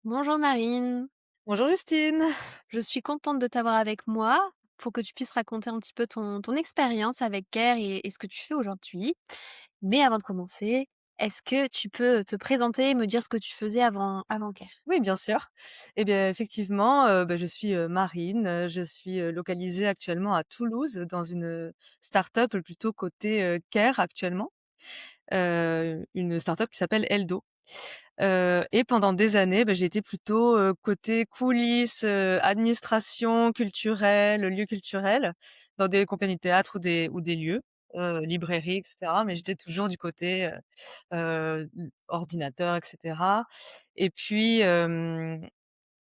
Bonjour Marine, Bonjour Justine. je suis contente de t'avoir avec moi pour que tu puisses raconter un petit peu ton expérience avec Care et ce que tu fais aujourd'hui. Mais avant de commencer, est-ce que tu peux te présenter et me dire ce que tu faisais avant Care? Oui, bien sûr. Eh bien, effectivement, je suis, Marine, je suis, localisée actuellement à Toulouse dans une, start-up plutôt côté, care actuellement, une start-up qui s'appelle Eldo. Et pendant des années, j'ai été plutôt, côté coulisses, administration culturelle, lieux culturels, dans des compagnies de théâtre ou des lieux, librairies et cetera. Mais j'étais toujours du côté, ordinateur et cetera. Et puis,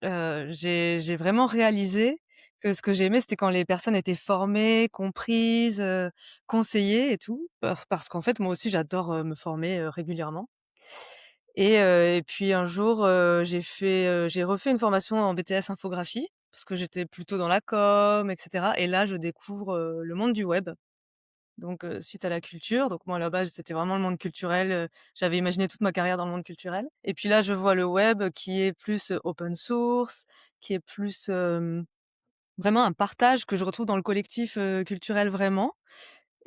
j'ai vraiment réalisé que ce que j'aimais, c'était quand les personnes étaient formées, comprises, conseillées et tout. Parce qu'en fait, moi aussi, j'adore, me former, régulièrement. Et puis un jour, j'ai refait une formation en BTS infographie, parce que j'étais plutôt dans la com et cetera. Et là, je découvre, le monde du web. Donc suite à la culture, donc moi à la base c'était vraiment le monde culturel, j'avais imaginé toute ma carrière dans le monde culturel. Et puis là je vois le web qui est plus, open source, qui est plus, vraiment un partage que je retrouve dans le collectif, culturel vraiment.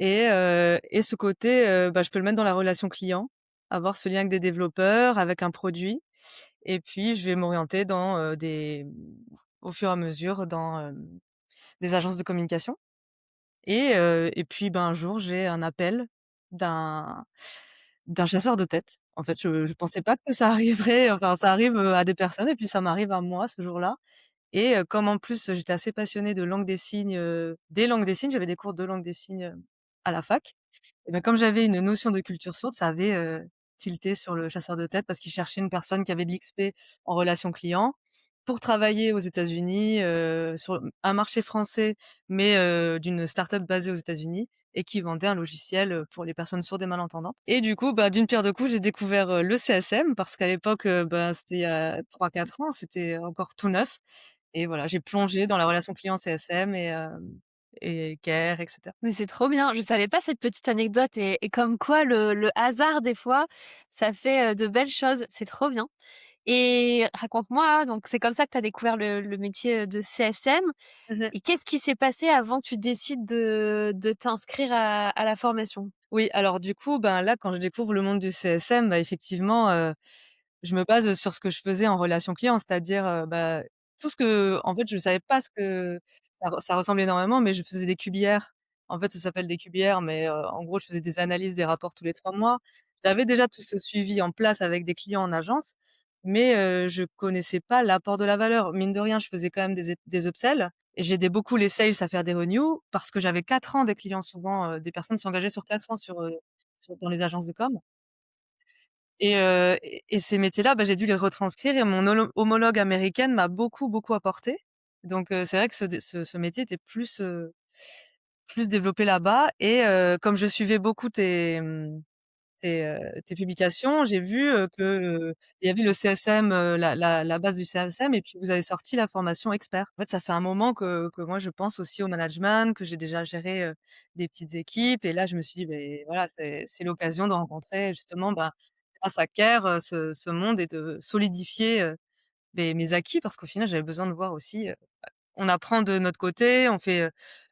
Et ce côté, je peux le mettre dans la relation client, avoir ce lien avec des développeurs, avec un produit. Et puis je vais m'orienter dans, au fur et à mesure dans, des agences de communication. Et puis, un jour, j'ai un appel d'un d'un chasseur de tête. En fait, je pensais pas que ça arriverait, enfin, ça arrive, à des personnes et puis ça m'arrive à moi ce jour-là. Et comme en plus, j'étais assez passionnée de langue des signes, des langues des signes, j'avais des cours de langue des signes, à la fac. Et comme j'avais une notion de culture sourde, ça avait, tilté sur le chasseur de tête parce qu'il cherchait une personne qui avait de l'XP en relation client pour travailler aux États-Unis, sur un marché français, mais d'une start-up basée aux États-Unis et qui vendait un logiciel, pour les personnes sourdes et malentendantes. Et du coup, d'une pierre deux coups, j'ai découvert, le CSM parce qu'à l'époque, c'était il y a 3-4 ans, c'était encore tout neuf. Et voilà, j'ai plongé dans la relation client CSM et care et cetera. Mais c'est trop bien, je savais pas cette petite anecdote et comme quoi le hasard des fois, ça fait, de belles choses, c'est trop bien. Et raconte-moi, donc c'est comme ça que tu as découvert le métier, de CSM. Et qu'est-ce qui s'est passé avant que tu décides de t'inscrire à la formation? Oui, alors du coup, là, quand je découvre le monde du CSM, effectivement, je me base sur ce que je faisais en relation client, c'est-à-dire, tout ce que en fait, je savais pas ce que ça ressemble énormément, mais je faisais des QBR. En fait, ça s'appelle des QBR, mais en gros, je faisais des analyses des rapports tous les 3 mois. J'avais déjà tout ce suivi en place avec des clients en agence, mais je connaissais pas l'apport de la valeur. Mine de rien, je faisais quand même des upsells et j'aidais beaucoup les sales à faire des renews parce que j'avais 4 ans des clients souvent, des personnes s'engageaient sur 4 ans dans les agences de com. Et ces métiers-là, j'ai dû les retranscrire et mon homologue américaine m'a beaucoup, beaucoup apporté. Donc c'est vrai que ce métier était plus développé là-bas. Et comme je suivais beaucoup tes publications, j'ai vu, il y avait le CSM, la base du CSM et puis vous avez sorti la formation expert. En fait, ça fait un moment que moi je pense aussi au management, que j'ai déjà géré, des petites équipes et là je me suis dit: voilà, c'est l'occasion de rencontrer justement, grâce à Care, ce monde et de solidifier, mes acquis parce qu'au final j'avais besoin de voir aussi, on apprend de notre côté,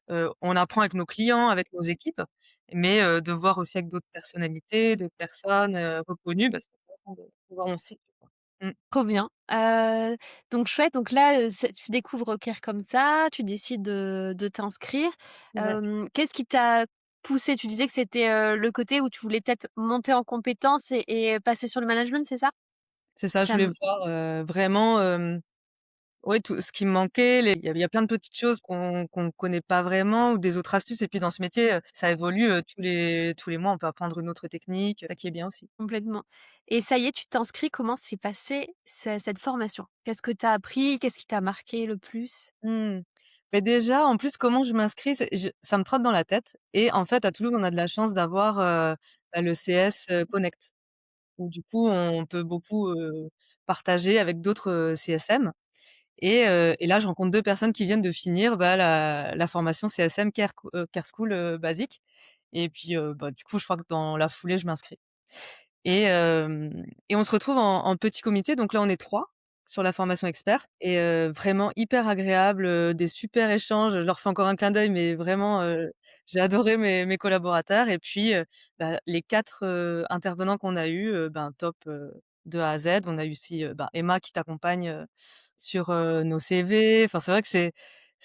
on apprend avec nos clients, avec nos équipes, mais de voir aussi avec d'autres personnalités, d'autres personnes, reconnues, c'est intéressant de voir mon cycle, quoi. Mmh. Trop bien. Donc chouette, donc là, c'est tu découvres Care comme ça, tu décides de t'inscrire. Ouais, Qu'est-ce qui t'a poussé? Tu disais que c'était, le côté où tu voulais peut-être monter en compétences et passer sur le management, c'est ça? c'est ça, je Ça voulais me voir, vraiment, ouais, tout ce qui me manquait, les il y a plein de petites choses qu'on connaît pas vraiment ou des autres astuces et puis dans ce métier, ça évolue, tous les mois, on peut apprendre une autre technique, ça qui est bien aussi. Complètement. Et ça y est, tu t'inscris, comment s'est passée cette formation? Qu'est-ce que tu as appris? Qu'est-ce qui t'a marqué le plus? Mmh. Déjà, en plus, comment je m'inscris, ça me trotte dans la tête et en fait, à Toulouse, on a de la chance d'avoir, le CS, Connect où du coup, on peut beaucoup, partager avec d'autres, CSM et là, je rencontre 2 personnes qui viennent de finir, la formation CSM Care School, basique et puis, du coup, je crois que dans la foulée, je m'inscris et on se retrouve en petit comité, donc là, on est 3. sur la formation expert et vraiment hyper agréable, des super échanges. Je leur fais encore un clin d'œil, mais vraiment, j'ai adoré mes collaborateurs et puis, les 4 intervenants qu'on a eus, ben top, de A à Z. On a eu aussi, Emma qui t'accompagne, sur, nos CV. Enfin, c'est vrai que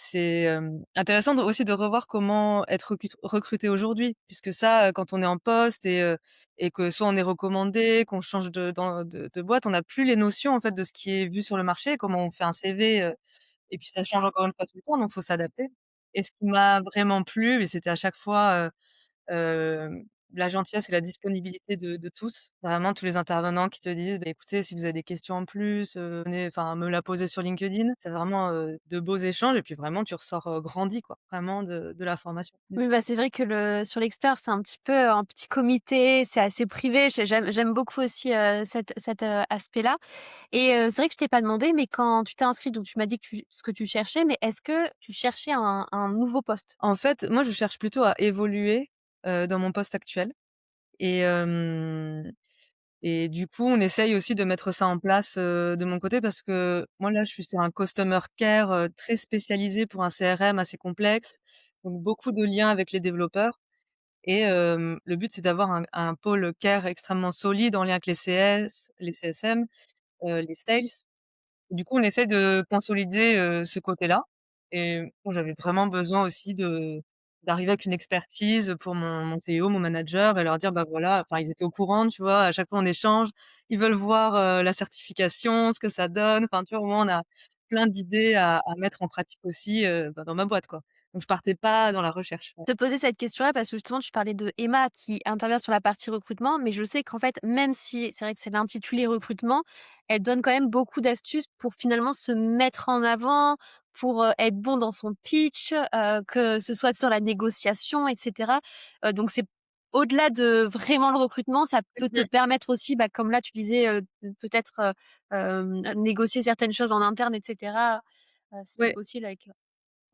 c'est intéressant de aussi de revoir comment être recruté aujourd'hui puisque ça, quand on est en poste et que soit on est recommandé, qu'on change de boîte, on n'a plus les notions en fait de ce qui est vu sur le marché, comment on fait un CV, et puis ça change encore une fois tout le temps, donc faut s'adapter. Et ce qui m'a vraiment plu, mais c'était à chaque fois, la gentillesse et la disponibilité de tous. Vraiment tous les intervenants qui te disent: «Bah, écoutez, si vous avez des questions en plus, venez enfin me la poser sur LinkedIn». C'est vraiment, de beaux échanges et puis vraiment tu ressors, grandi quoi, vraiment de la formation. Mmh. Oui, bah, c'est vrai que le sur l'expert, c'est un petit peu un petit comité, c'est assez privé. J'aime beaucoup aussi, cet aspect-là et c'est vrai que je t'ai pas demandé, mais quand tu t'es inscrite, donc tu m'as dit que tu ce que tu cherchais, mais est-ce que tu cherchais un nouveau poste? En fait, moi je cherche plutôt à évoluer, dans mon poste actuel et hem et du coup, on essaye aussi de mettre ça en place, de mon côté parce que moi, là, je suis sur un customer care, très spécialisé pour un CRM assez complexe, donc beaucoup de liens avec les développeurs et le but, c'est d'avoir un pôle care extrêmement solide en lien avec les CS, les CSM, les sales. Du coup, on essaie de consolider, ce côté-là et bon, j'avais vraiment besoin aussi d'arriver avec une expertise pour mon CEO, mon manager et leur dire: «Bah, voilà», enfin, ils étaient au courant, tu vois? À chaque fois, on échange. Ils veulent voir, la certification, ce que ça donne. Enfin, tu vois, au moins, on a plein d'idées à mettre en pratique aussi, dans ma boîte, quoi. Donc je partais pas dans la recherche. Ouais. Te poser cette question-là parce que justement tu parlais de Emma qui intervient sur la partie recrutement, mais je sais qu'en fait, même si c'est vrai que c'est l'intitulé recrutement, elle donne quand même beaucoup d'astuces pour finalement se mettre en avant, pour, être bon dans son pitch, que ce soit sur la négociation et cetera. Donc c'est au-delà de vraiment le recrutement, ça peut te Mmh. permettre aussi, bah, comme là tu disais, de peut-être, négocier certaines choses en interne et cetera, c'était Ouais, possible avec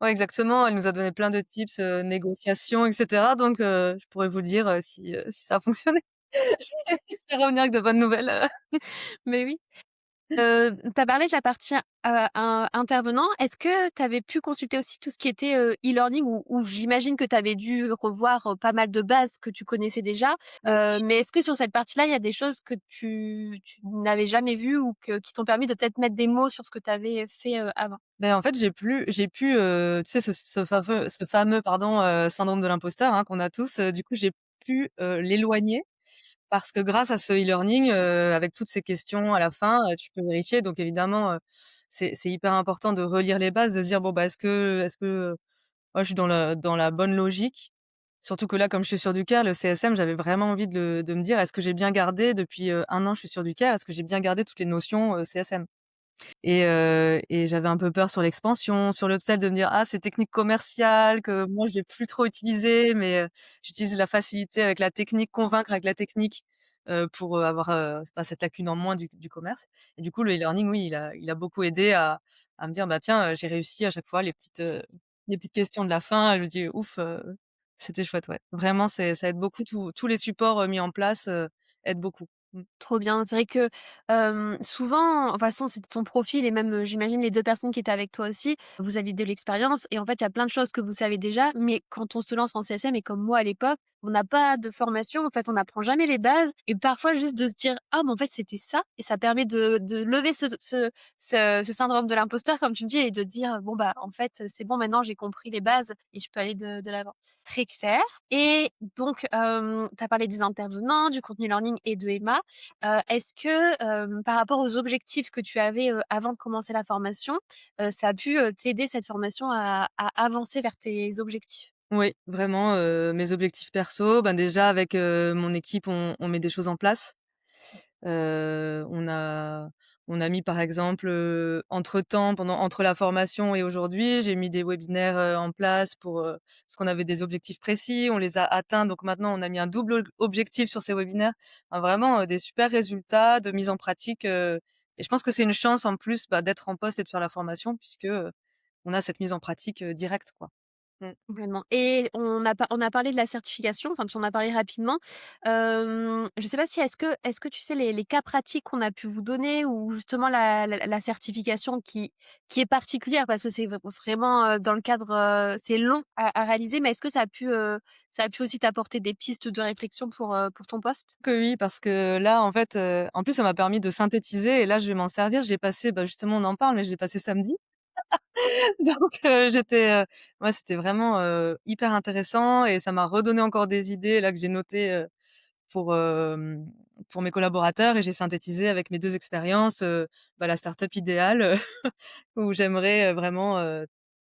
ouais, exactement. Elle nous a donné plein de tips, négociations et cetera donc je pourrais vous dire, si ça a fonctionné. J'espère revenir avec de bonnes nouvelles, mais oui. Tu as parlé de la partie, intervenant. Est-ce que tu avais pu consulter aussi tout ce qui était, e-learning où j'imagine que tu avais dû revoir, pas mal de bases que tu connaissais déjà? Mais est-ce que sur cette partie-là, il y a des choses que tu n'avais jamais vues ou que qui t'ont permis de peut-être mettre des mots sur ce que tu avais fait, avant? Ben, en fait, j'ai pu, tu sais ce fameux pardon, syndrome de l'imposteur, hein, qu'on a tous, du coup, j'ai pu, l'éloigner parce que grâce à ce e-learning, avec toutes ces questions à la fin, tu peux vérifier donc évidemment, c'est hyper important de relire les bases, de se dire: «Bon, bah, est-ce que, ouais, je suis dans la bonne logique?» Surtout que là, comme je suis sur du CAR, le CSM, j'avais vraiment envie de me dire: «Est-ce que j'ai bien gardé depuis, 1 an, je suis sur du CAR, est-ce que j'ai bien gardé toutes les notions, CSM?» Et j'avais un peu peur sur l'expansion, sur l'upsell de me dire: «Ah, c'est technique commerciale que moi je vais plus trop utiliser, mais j'utilise la facilité avec la technique, convaincre avec la technique, pour, avoir, c'est pas cette lacune en moins du commerce». Et du coup, le e-learning, oui, il a beaucoup aidé à me dire: «Bah, tiens, j'ai réussi à chaque fois les petites questions de la fin». Je me dis: «Ouf, c'était chouette», ouais. Vraiment, ça aide beaucoup, tous les supports, mis en place, aident beaucoup. Mmh. Trop bien. C'est vrai que, souvent, de toute façon, c'est ton profil et même, j'imagine les 2 personnes qui étaient avec toi aussi, vous aviez de l'expérience et en fait, il y a plein de choses que vous savez déjà, mais quand on se lance en CSM et comme moi à l'époque, on n'a pas de formation, en fait, on n'apprend jamais les bases et parfois juste de se dire: «Ah, mais en fait, c'était ça» et ça permet de lever ce syndrome de l'imposteur comme tu dis et de dire: «Bon, bah, en fait, c'est bon maintenant j'ai compris les bases et je peux aller de l'avant». Très clair et donc, tu as parlé des intervenants, du contenu learning et de Emma. Est-ce que, par rapport aux objectifs que tu avais, avant de commencer la formation, ça a pu, t'aider cette formation à avancer vers tes objectifs? Oui, vraiment, mes objectifs perso, ben, déjà avec, mon équipe, on met des choses en place. On a mis par exemple, entre-temps, entre la formation et aujourd'hui, j'ai mis des webinaires, en place parce qu'on avait des objectifs précis, on les a atteints, donc maintenant on a mis un double objectif sur ces webinaires. Enfin vraiment, des super résultats de mise en pratique, et je pense que c'est une chance en plus, d'être en poste et de faire la formation puisque, on a cette mise en pratique, directe, quoi. Mmh. Complètement et on a parlé de la certification, enfin, tu en as parlé rapidement. Je sais pas si est-ce que tu sais les cas pratiques qu'on a pu vous donner ou justement la certification qui est particulière parce que c'est vraiment, dans le cadre, c'est long à réaliser, mais est-ce que ça a pu aussi t'apporter des pistes de réflexion pour ton poste? Que oui, parce que là, en fait, en plus, ça m'a permis de synthétiser et là, je vais m'en servir. J'ai passé, bah, justement, on en parle, mais je l'ai passé samedi. Donc j'étais, ouais, c'était vraiment, hyper intéressant et ça m'a redonné encore des idées là que j'ai notées, pour, pour mes collaborateurs et j'ai synthétisé avec mes 2 expériences, bah, la start-up idéale, où j'aimerais, vraiment,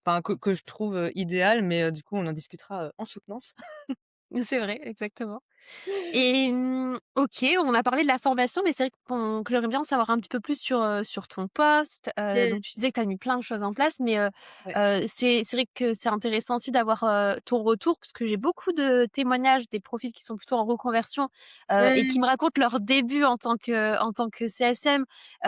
enfin que je trouve, idéale, mais du coup, on en discutera, en soutenance. C'est vrai, exactement. Et OK, on a parlé de la formation, mais c'est vrai que j'aimerais bien en savoir un petit peu plus sur ton poste. Et Donc tu disais que tu as mis plein de choses en place, mais ouais. c'est vrai que c'est intéressant aussi d'avoir, ton retour parce que j'ai beaucoup de témoignages, des profils qui sont plutôt en reconversion, et qui Oui. me racontent leur début en tant que CSM,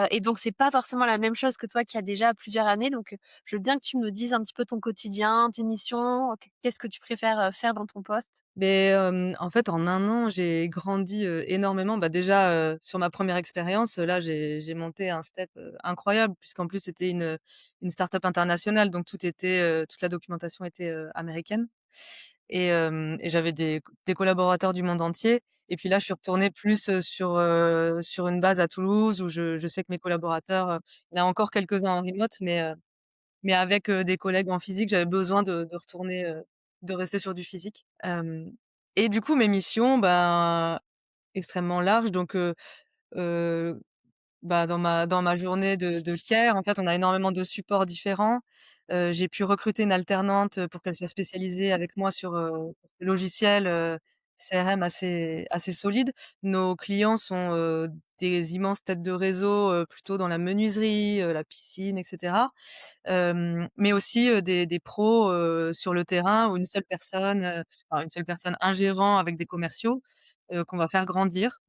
et donc c'est pas forcément la même chose que toi qui as déjà plusieurs années. Donc je veux bien que tu me dises un petit peu ton quotidien, tes missions, qu'est-ce que tu préfères, faire dans ton poste? Mais, en fait, en un an, j'ai grandi, énormément. Bah, déjà, sur ma première expérience, là, j'ai monté un step, incroyable puisqu'en plus c'était une start-up internationale, donc toute la documentation était, américaine et j'avais des collaborateurs du monde entier et puis là, je suis retournée plus, sur une base à Toulouse où je sais que mes collaborateurs, il y en a encore quelques-uns en remote, mais avec, des collègues en physique, j'avais besoin de retourner, de rester sur du physique. Et du coup, mes missions, ben, extrêmement larges donc heu, bah, dans ma journée de care, en fait, on a énormément de supports différents. J'ai pu recruter une alternante, pour qu'elle soit spécialisée avec moi sur, le logiciel, CRM assez solide. Nos clients sont, des immenses têtes de réseau, plutôt dans la menuiserie, la piscine et cetera. Mais aussi, des pros, sur le terrain ou une seule personne, un gérant avec des commerciaux, qu'on va faire grandir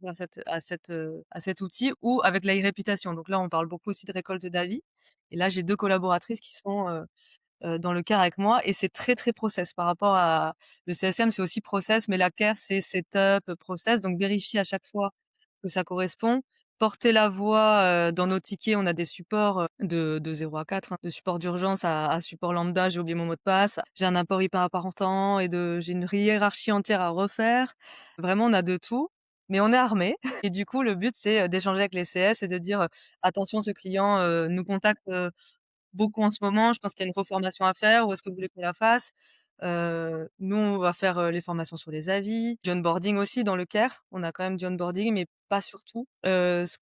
à cet outil ou avec la e-réputation. Donc là, on parle beaucoup aussi de récolte d'avis et là, j'ai 2 collaboratrices qui sont, dans le CAR avec moi et c'est très, très process par rapport à le CSM, c'est aussi process, mais la care, c'est setup, process, donc vérifier à chaque fois que ça correspond. Porter la voix, dans nos tickets, on a des supports, de 0 à 4, hein, de support d'urgence à support lambda, j'ai oublié mon mot de passe. J'ai un apport hyper important et j'ai une hiérarchie entière à refaire. Vraiment, on a de tout, mais on est armés et du coup, le but, c'est, d'échanger avec les CS et de dire, «Attention, ce client, nous contacte, beaucoup en ce moment, je pense qu'il y a une reformation à faire, où est-ce que vous voulez qu'on la fasse?» Nous, on va faire, les formations sur les avis, du onboarding aussi dans le care. On a quand même du onboarding, mais pas sur tout. Ce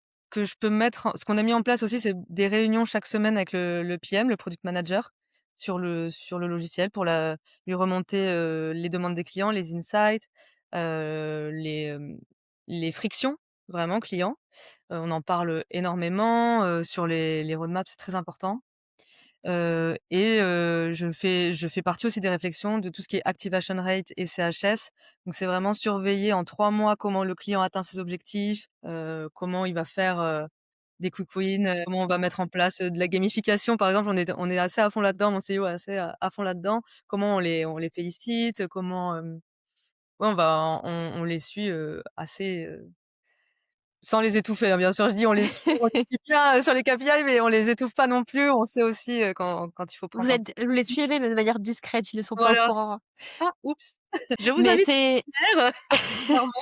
qu'on a mis en place aussi, c'est des réunions chaque semaine avec le PM, le product manager, sur le logiciel pour lui remonter, les demandes des clients, les insights, les frictions vraiment clients. On en parle énormément, sur les roadmaps, c'est très important. Je fais partie aussi des réflexions de tout ce qui est activation rate et CHS. Donc c'est vraiment surveiller en 3 mois comment le client atteint ses objectifs, comment il va faire, des quick wins, comment on va mettre en place, de la gamification par exemple. On est assez à fond là-dedans, mon CEO est assez à fond là-dedans. Comment on les félicite, comment, ouais on les suit, assez, sans les étouffer, hein, bien sûr. Je dis on les suit, on les suit bien, sur les KPI, mais on les étouffe pas non plus. On sait aussi, quand il faut prendre un peu Vous les suivez, mais de manière discrète, ils ne sont pas au voilà. courant. Ah oups! Je vous Mais invite c'est à le faire, régulièrement.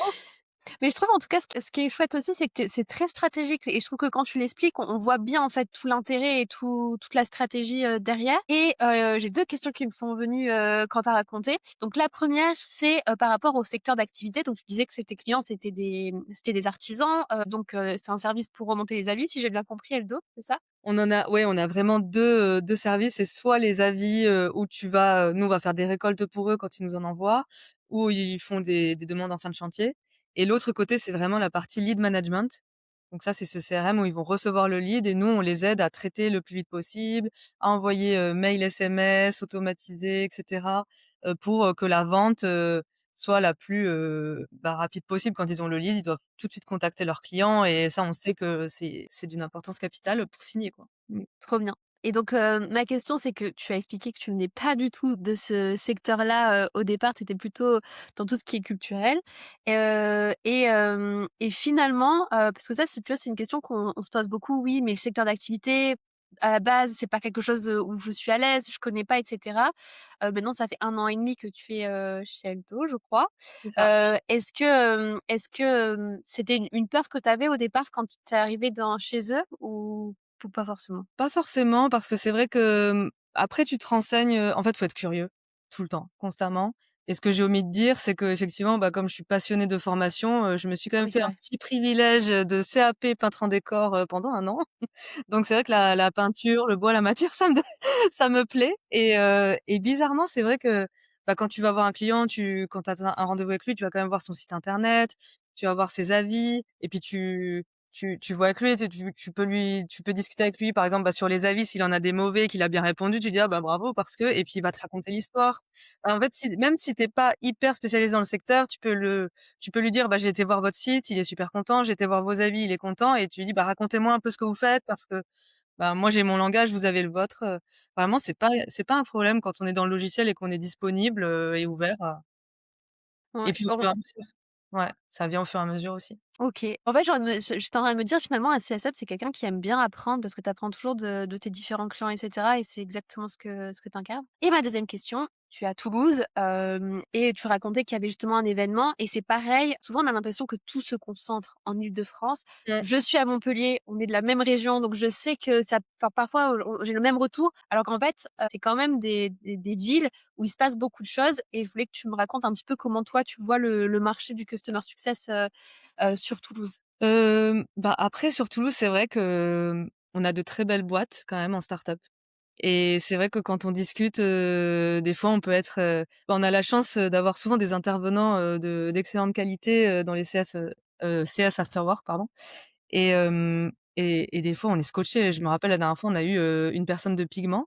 Mais je trouve en tout cas ce qui est chouette aussi, c'est que c'est très stratégique et je trouve que quand tu l'expliques, on voit bien en fait tout l'intérêt et toute la stratégie, derrière et j'ai 2 questions qui me sont venues, quand tu as raconté. Donc la première, c'est, par rapport au secteur d'activité. Donc tu disais que tes clients, c'était des artisans, donc c'est un service pour remonter les avis, si j'ai bien compris, Eldo, c'est ça? On a vraiment 2 services. C'est soit les avis, où nous, on va faire des récoltes pour eux quand ils nous en envoient, ou ils font des demandes en fin de chantier et l'autre côté, c'est vraiment la partie lead management. Donc ça, c'est ce CRM où ils vont recevoir le lead et nous, on les aide à traiter le plus vite possible, à envoyer, mail, SMS, automatisés et cetera, pour, que la vente, soit la plus, bah, rapide possible. Quand ils ont le lead, ils doivent tout de suite contacter leurs clients et ça, on sait que c'est d'une importance capitale pour signer, quoi. Trop bien. Et donc, ma question, c'est que tu as expliqué que tu venais pas du tout de ce secteur-là, au départ, tu étais plutôt dans tout ce qui est culturel, et finalement, parce que ça, c'est tu vois, c'est une question qu'on se pose beaucoup. Oui, mais le secteur d'activité, à la base, c'est pas quelque chose, où je suis à l'aise, je connais pas et cetera. Maintenant, ça fait 1 an et demi que tu es, chez Alto, je crois. C'est ça. Est-ce que, c'était une peur que tu avais au départ quand tu es arrivée dans chez eux ou pas forcément? Pas forcément parce que c'est vrai que, après tu te renseignes, en fait, faut être curieux, tout le temps, constamment et ce que j'ai omis de dire, c'est qu'effectivement, bah, comme je suis passionnée de formation, je me suis quand même Oui, fait c'est un vrai. petit privilège, de CAP peintre en décor, pendant 1 an. Donc c'est vrai que la peinture, le bois, la matière, ça me ça me plaît et bizarrement, c'est vrai que, bah, quand tu vas voir un client, quand tu as un rendez-vous avec lui, tu vas quand même voir son site internet, tu vas voir ses avis et puis tu vois avec lui, tu peux discuter avec lui, par exemple, bah, sur les avis, s'il en a des mauvais, qu'il a bien répondu, tu dis: «Ah bah, bravo parce que» et puis il va te raconter l'histoire. En fait, même si tu es pas hyper spécialisé dans le secteur, tu peux lui dire: «Bah, j'ai été voir votre site, il est super content, j'ai été voir vos avis, il est content» et tu lui dis: «Bah, racontez-moi un peu ce que vous faites parce que, bah, moi j'ai mon langage, vous avez le vôtre», vraiment c'est pas un problème quand on est dans le logiciel et qu'on est disponible, et ouvert, et Ouais, puis au on fur et à mesure. Ouais, ça vient au fur et à mesure aussi. OK. En fait, j'étais en train de me dire finalement un CSM, c'est quelqu'un qui aime bien apprendre parce que tu apprends toujours de tes différents clients et cetera et c'est exactement ce que tu incarnes. Et ma deuxième question, tu es à Toulouse, et tu racontais qu'il y avait justement un événement et c'est pareil, souvent on a l'impression que tout se concentre en Île-de-France. Mmh. Je suis à Montpellier, on est de la même région, donc je sais que ça parfois j'ai le même retour, alors qu'en fait, c'est quand même des villes où il se passe beaucoup de choses et je voulais que tu me racontes un petit peu comment toi tu vois le marché du customer success, sur Toulouse. Bah, après sur Toulouse, c'est vrai que, on a de très belles boîtes quand même en start-up et c'est vrai que quand on discute, des fois on peut être, bah, on a la chance, d'avoir souvent des intervenants, d'excellente qualité, dans les CS after work, pardon et des fois on est scotché. Je me rappelle la dernière fois, on a eu, une personne de Pigment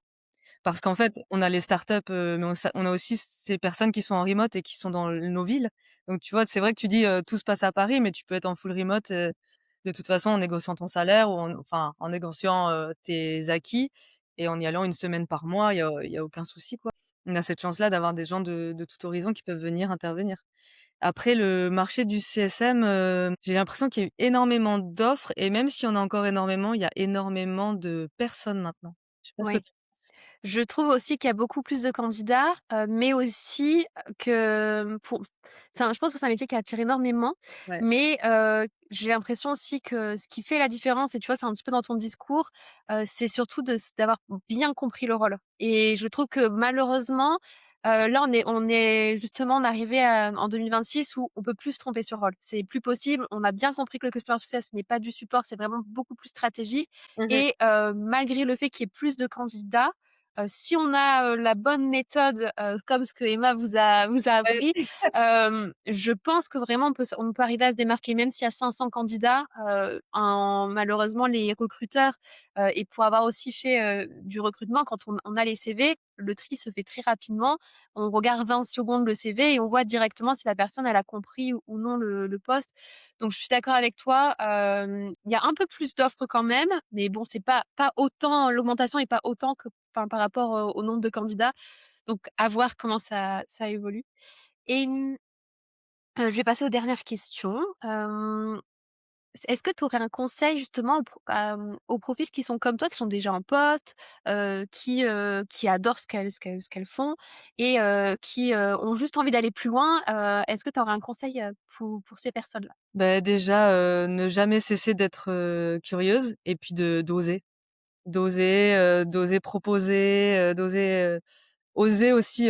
parce qu'en fait, on a les startups, mais on a aussi ces personnes qui sont en remote et qui sont dans nos villes. Donc tu vois, c'est vrai que tu dis, tout se passe à Paris, mais tu peux être en full remote, de toute façon en négociant ton salaire ou en négociant, tes acquis et en y allant 1 semaine par mois, il y a aucun souci, quoi. On a cette chance-là d'avoir des gens de tout horizon qui peuvent venir intervenir. Après le marché du CSM, j'ai l'impression qu'il y a eu énormément d'offres et même s'il y en a encore énormément, il y a énormément de personnes maintenant. Je sais pas ce que Oui. tu penses? Je trouve aussi qu'il y a beaucoup plus de candidats, mais aussi, que pour je pense que c'est un métier qui attire énormément, Ouais. mais j'ai l'impression aussi que ce qui fait la différence et tu vois, c'est un petit peu dans ton discours, c'est surtout d'avoir bien compris le rôle et je trouve que malheureusement, là, on est justement on est arrivé en 2026 où on peut plus se tromper sur rôle. C'est plus possible, on a bien compris que le customer success n'est pas du support, c'est vraiment beaucoup plus stratégique Mmh mh. et malgré le fait qu'il y ait plus de candidats, si on a, la bonne méthode, comme ce que Emma vous a Ouais. appris, je pense que vraiment on peut arriver à se démarquer même s'il y a 500 candidats, en malheureusement les recruteurs, et pour avoir aussi fait, du recrutement quand on a les CV, le tri se fait très rapidement. On regarde 20 secondes le CV et on voit directement si la personne elle a compris ou non le poste. Donc je suis d'accord avec toi, il y a un peu plus d'offres quand même, mais bon c'est pas autant l'augmentation est pas autant que par rapport au nombre de candidats. Donc à voir comment ça évolue et je vais passer aux dernières questions. Est-ce que tu aurais un conseil justement aux profils qui sont comme toi, qui sont déjà en poste, qui adorent ce qu'elles font et qui, ont juste envie d'aller plus loin, est-ce que tu aurais un conseil, pour ces personnes-là? Bah, déjà, ne jamais cesser d'être, curieuse et puis d'oser. D'oser proposer, oser aussi,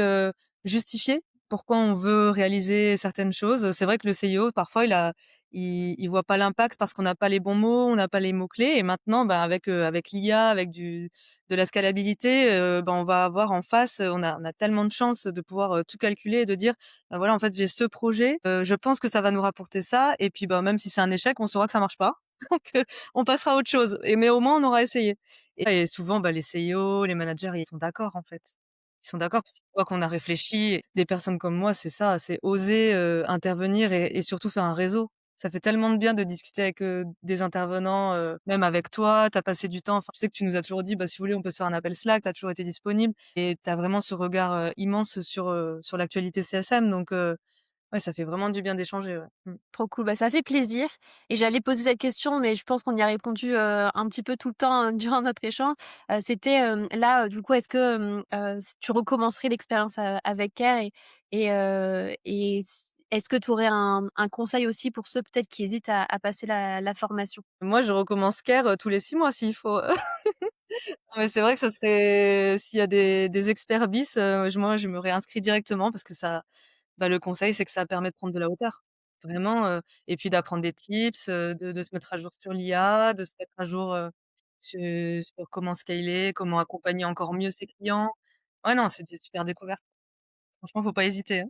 justifier pourquoi on veut réaliser certaines choses. C'est vrai que le CIO parfois il voit pas l'impact parce qu'on n'a pas les bons mots, on n'a pas les mots clés et maintenant, bah, avec l'IA, avec de la scalabilité, bah, on va avoir en face, on a tellement de chance de pouvoir, tout calculer et de dire: «Bah, voilà, en fait, j'ai ce projet, je pense que ça va nous rapporter ça» et puis, bah, même si c'est un échec, on saura que ça marche pas. Donc on passera à autre chose mais au moins on aura essayé et souvent, bah, les CIO, les managers, ils sont d'accord, en fait. Ils sont d'accord parce qu'ils voient qu'on a réfléchi. Des personnes comme moi, c'est ça, c'est oser, intervenir et surtout faire un réseau. Ça fait tellement de bien de discuter avec, des intervenants, même avec toi. Tu as passé du temps, enfin, je sais que tu nous as toujours dit: «Bah, si vous voulez, on peut se faire un appel Slack». Tu as toujours été disponible et tu as vraiment ce regard, immense sur l'actualité CSM donc ouais, ça fait vraiment du bien d'échanger, ouais. Mmh. Trop cool, bah, ça fait plaisir et j'allais poser cette question, mais je pense qu'on y a répondu, un petit peu tout le temps, durant notre échange. C'était, là, du coup, est-ce que, s tu recommencerais l'expérience, avec Care et est-ce que tu aurais un conseil aussi pour ceux peut-être qui hésitent à passer la formation? Moi, je recommence Care, tous les 6 mois s'il faut. Non, mais c'est vrai que ça serait s'il y a des experts bis, je me réinscris directement parce que ça bah, le conseil, c'est que ça permet de prendre de la hauteur. Vraiment, et puis d'apprendre des tips, de se mettre à jour sur l'IA, de se mettre à jour, sur comment scaler, comment accompagner encore mieux ses clients. Ouais, non, c'est des super découvertes. Franchement, faut pas hésiter, hein.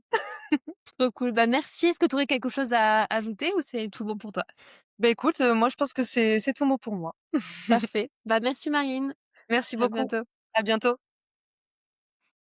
Trop cool, bah, merci. Est-ce que tu aurais quelque chose à ajouter ou c'est tout bon pour toi? Bah, écoute, moi, je pense que c'est tout bon pour moi. Parfait. Bah, merci Marine. Merci À beaucoup. bientôt. À bientôt.